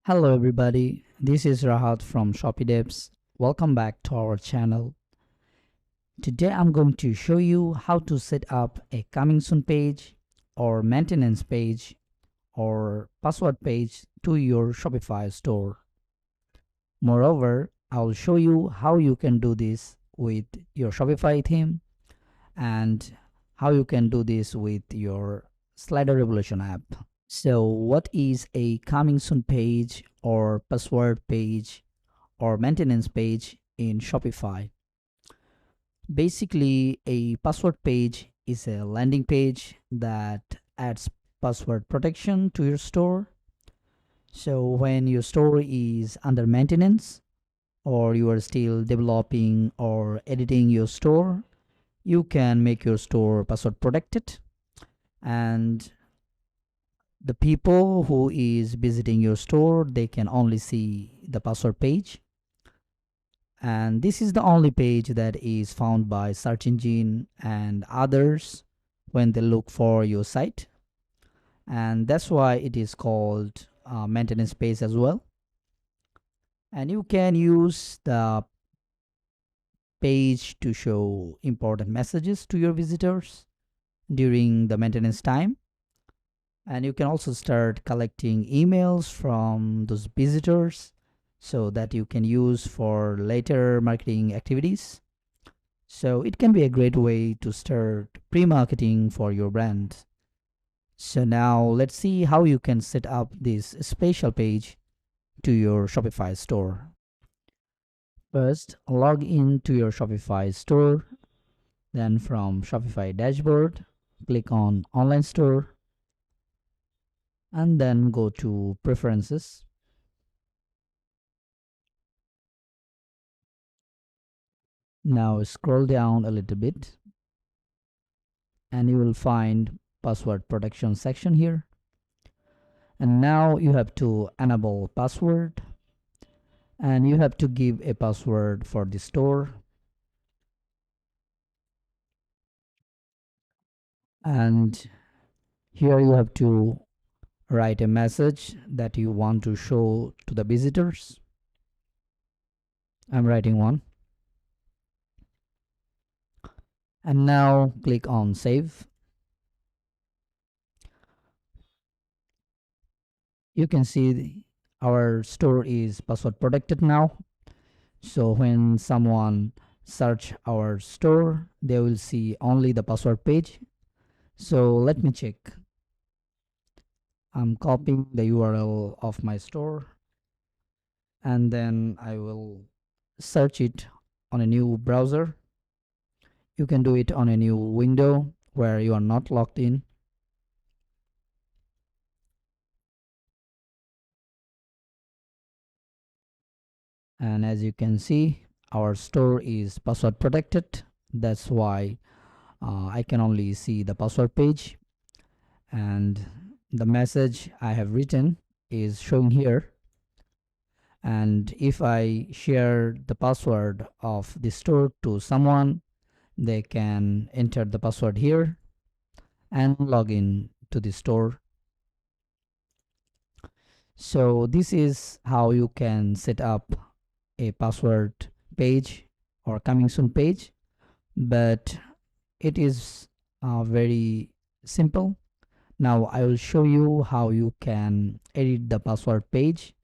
Hello everybody, this is Rahat from ShopiDevs. Welcome back to our channel. Today I'm going to show you how to set up a coming soon page or maintenance page or password page to your Shopify store. Moreover, I'll show you how you can do this with your Shopify theme and how you can do this with your Slider Revolution app. So what is a coming soon page or password page or maintenance page in Shopify? Basically, a password page is a landing page that adds password protection to your store. So when your store is under maintenance or you are still developing or editing your store, you can make your store password protected, and the people who is visiting your store, they can only see the password page, and this is the only page that is found by search engine and others when they look for your site, and that's why it is called maintenance page as well. And you can use the page to show important messages to your visitors during the maintenance time, and you can also start collecting emails from those visitors so that you can use for later marketing activities. So it can be a great way to start pre-marketing for your brand. So now let's see how you can set up this special page to your Shopify store. First, log in to your Shopify store. Then from Shopify dashboard, click on online store and then go to preferences. Now scroll down a little bit and you will find password protection section here. And now you have to enable password and you have to give a password for the store. And here you have to write a message that you want to show to the visitors. I'm writing one. And now click on save. You can see our store is password protected now. So when someone search our store, they will see only the password page. So let me check. I'm copying the URL of my store and then I will search it on a new browser. You can do it on a new window where you are not logged in. And as you can see, our store is password protected. That's why I can only see the password page, and the message I have written is showing here. And if I share the password of the store to someone, they can enter the password here and log in to the store. So this is how you can set up a password page or coming soon page, but it is very simple. Now I will show you how you can edit the password page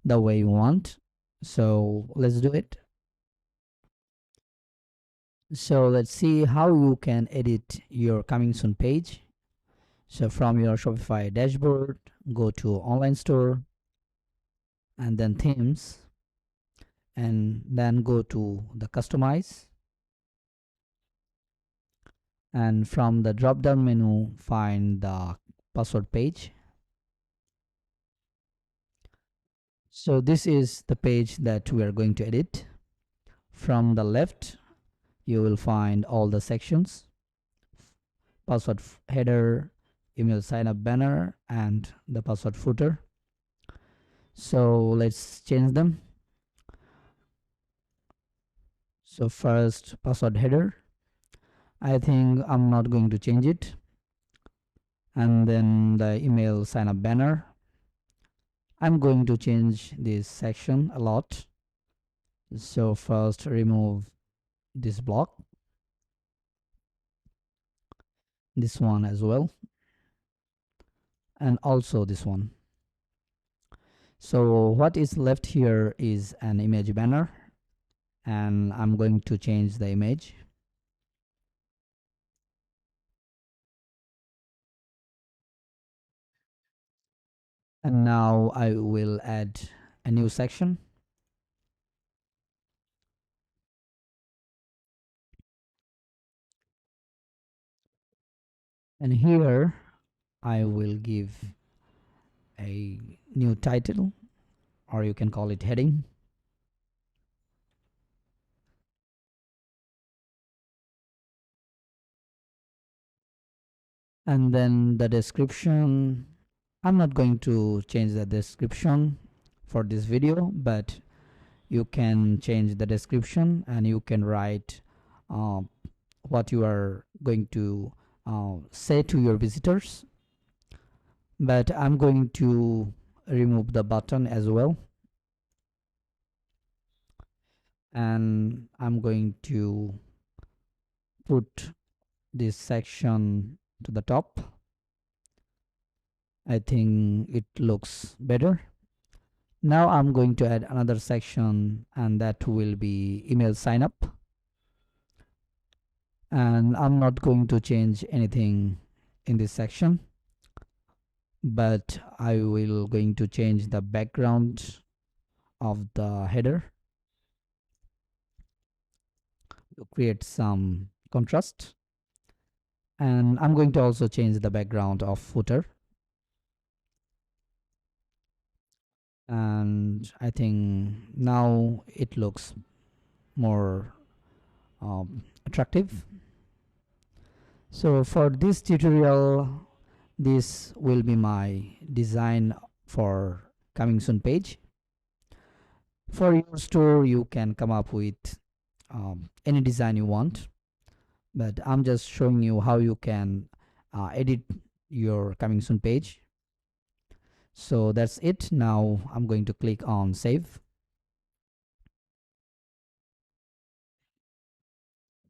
the way you want. So let's do it. So let's see how you can edit your coming soon page. So from your Shopify dashboard, go to online store and then themes, and then go to the customize, and from the drop down menu find the password page. So this is the page that we are going to edit. From the left you will find all the sections: password header, email sign up banner, and the password footer. So let's change them. So first, password header, I think I'm not going to change it. And then the email sign up banner, I'm going to change this section a lot. So first remove this block, this one as well, and also this one. So what is left here is an image banner, and I'm going to change the image. And now I will add a new section. And here I will give a new title, or you can call it heading. And then the description, I'm not going to change the description for this video, but you can change the description and you can write uh, what you are going to say to your visitors. But I'm going to remove the button as well, and I'm going to put this section to the top. I think it looks better. Now I'm going to add another section, and that will be email sign up. And I'm not going to change anything in this section, but I will going to change the background of the header to create some contrast. And I'm going to also change the background of footer. And I think now it looks more attractive. So for this tutorial, this will be my design for coming soon page. For your store, you can come up with any design you want, but I'm just showing you how you can edit your coming soon page. So that's it. Now I'm going to click on save.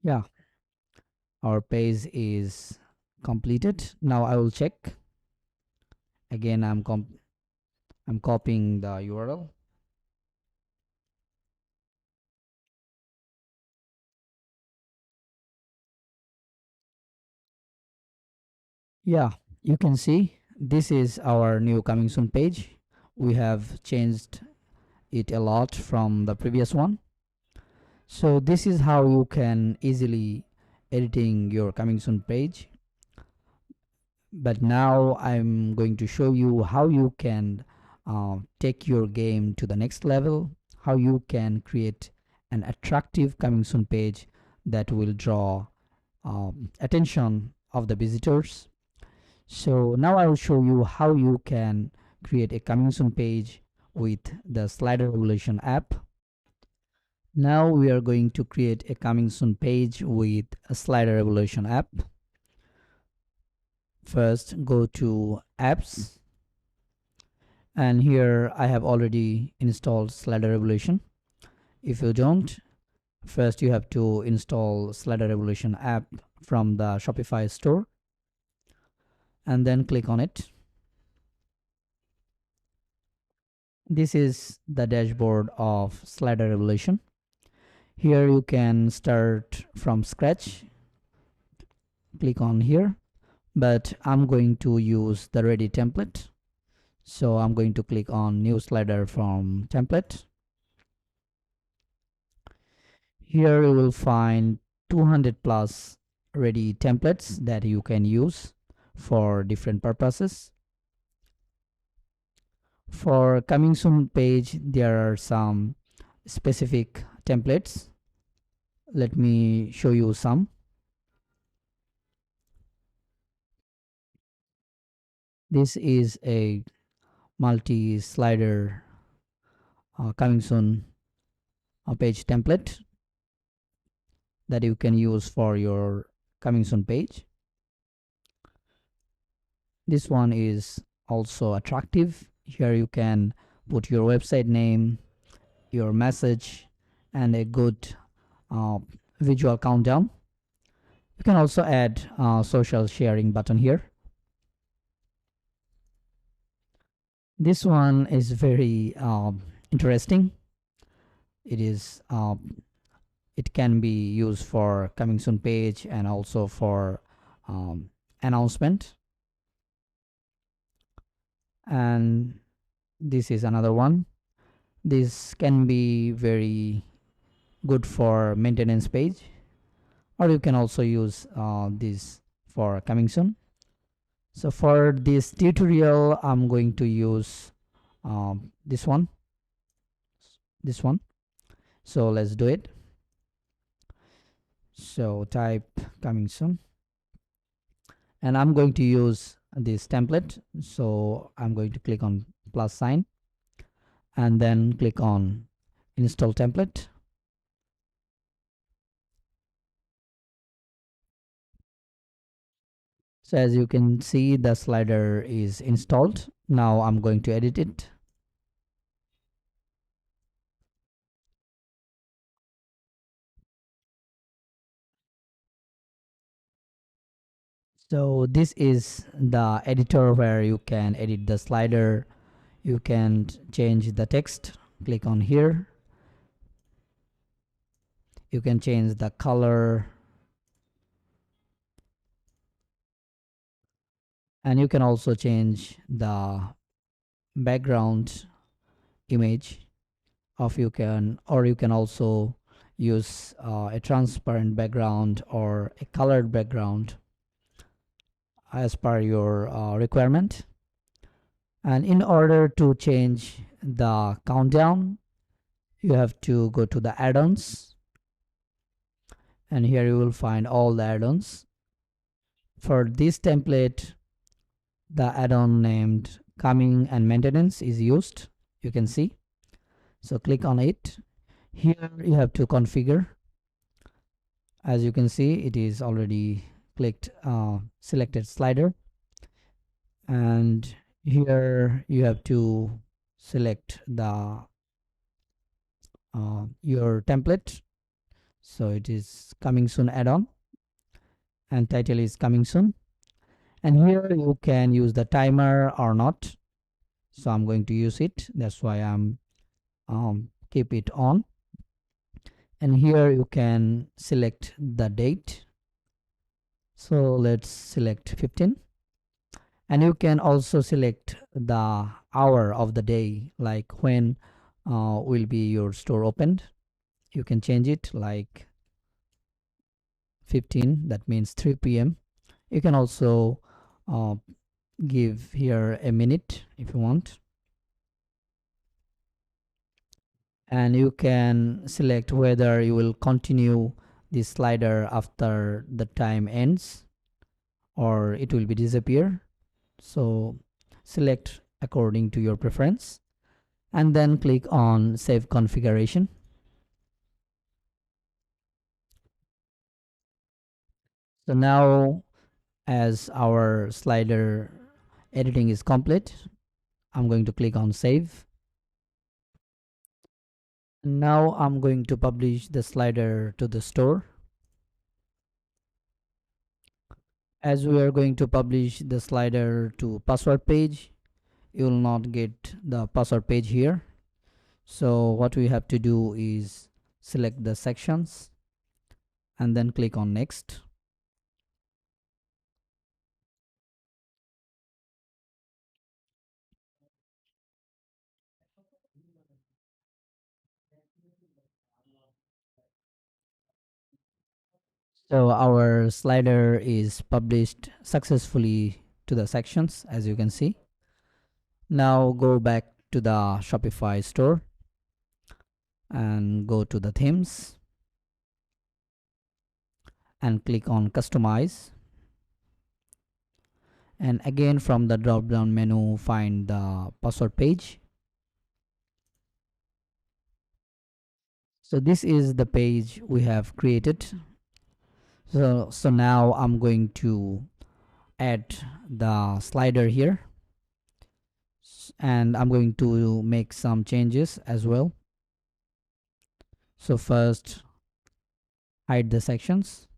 Yeah, our page is completed. Now I will check again. I'm copying the URL. Yeah, you can see this is our new coming soon page. We have changed it a lot from the previous one. So this is how you can easily editing your coming soon page. But now I'm going to show you how you can take your game to the next level, how you can create an attractive coming soon page that will draw attention of the visitors. So now I will show you how you can create a coming soon page with the Slider Revolution app. Now we are going to create a coming soon page with a Slider Revolution app. First, go to apps, and here I have already installed Slider Revolution. If you don't, first you have to install Slider Revolution app from the Shopify store, and then click on it. This is the dashboard of Slider Revolution. Here you can start from scratch. Click on here, but I'm going to use the ready template. So I'm going to click on new slider from template. Here you will find 200 plus ready templates that you can use for different purposes. For coming soon page, there are some specific templates. Let me show you some. This is a multi-slider coming soon page template that you can use for your coming soon page. This one is also attractive. Here you can put your website name, your message, and a good uh, visual countdown. You can also add social sharing button here. This one is very interesting. It is it can be used for coming soon page and also for announcement. And this is another one. This can be very good for maintenance page, or you can also use this for coming soon. So for this tutorial, I'm going to use this one. So let's do it. So type coming soon, and I'm going to use this template. So I'm going to click on plus sign and then click on install template. So as you can see, the slider is installed. Now I'm going to edit it. So this is the editor where you can edit the slider. You can change the text. Click on here. You can change the color, and you can also change the background image of you can, or you can also use a transparent background or a colored background as per your requirement. And in order to change the countdown, you have to go to the add-ons, and here you will find all the add-ons. For this template, the add-on named coming and maintenance is used, you can see. So click on it. Here you have to configure. As you can see, it is already clicked selected slider, and here you have to select the your template. So it is coming soon add-on, and title is coming soon, and here you can use the timer or not. So I'm going to use it, that's why I'm keep it on. And here you can select the date. So let's select 15, and you can also select the hour of the day, like when will be your store opened. You can change it like 15, that means 3 p.m. You can also give here a minute if you want, and you can select whether you will continue this slider after the time ends or it will be disappear. So select according to your preference, and then click on save configuration. So now, as our slider editing is complete, I'm going to click on save. Now I'm going to publish the slider to the store. As we are going to publish the slider to password page, you will not get the password page here. So what we have to do is select the sections and then click on next. So our slider is published successfully to the sections, as you can see. Now go back to the Shopify store and go to the themes and click on customize, and again from the drop down menu find the password page. So this is the page we have created. So now I'm going to add the slider here. And I'm going to make some changes as well. So first, hide the sections.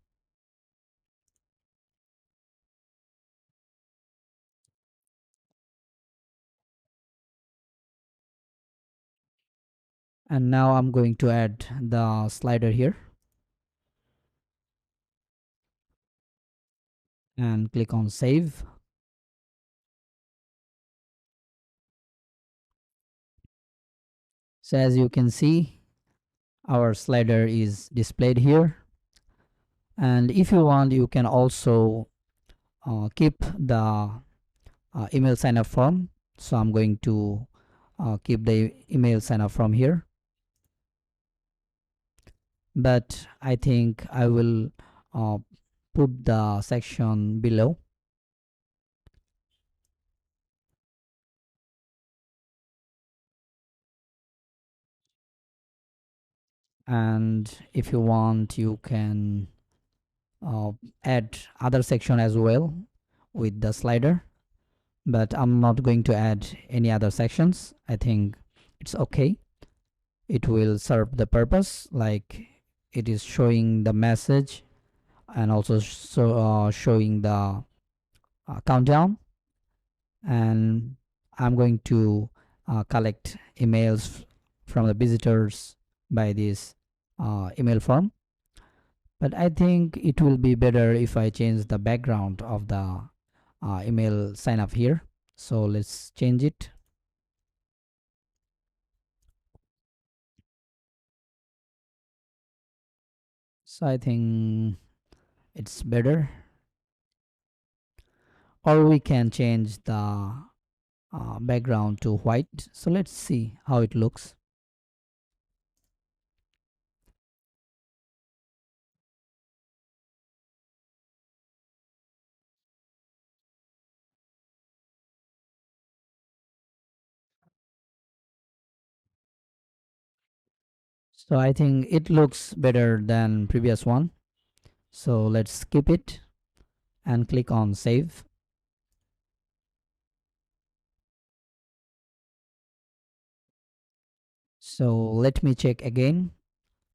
And now I'm going to add the slider here and click on save. So as you can see, our slider is displayed here. And if you want, you can also keep the email sign up form. So I'm going to keep the email sign up form here. But I think I will uh, put the section below. And if you want, you can uh, add other section as well with the slider, but I'm not going to add any other sections. I think it's okay. It will serve the purpose, like it is showing the message and also showing the countdown. And I'm going to collect emails from the visitors by this email form. But I think it will be better if I change the background of the email sign up here. So let's change it. So I think it's better. Or we can change the background to white. So let's see how it looks. So I think it looks better than previous one. So let's skip it and click on save. So let me check again.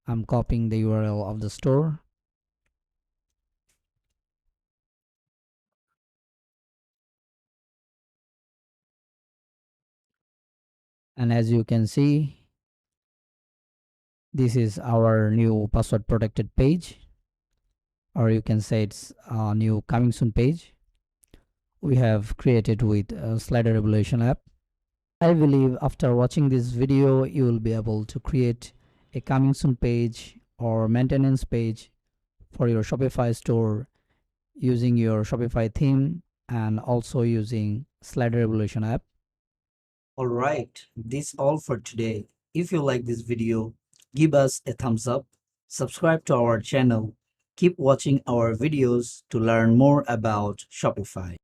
I'm copying the URL of the store. And as you can see, this is our new password protected page, or you can say it's a new coming soon page we have created with a slider evaluation app. I believe after watching this video, you will be able to create a coming soon page or maintenance page for your Shopify store using your Shopify theme and also using slider evaluation app. Alright, this all for today. If you like this video, give us a thumbs up, subscribe to our channel, keep watching our videos to learn more about Shopify.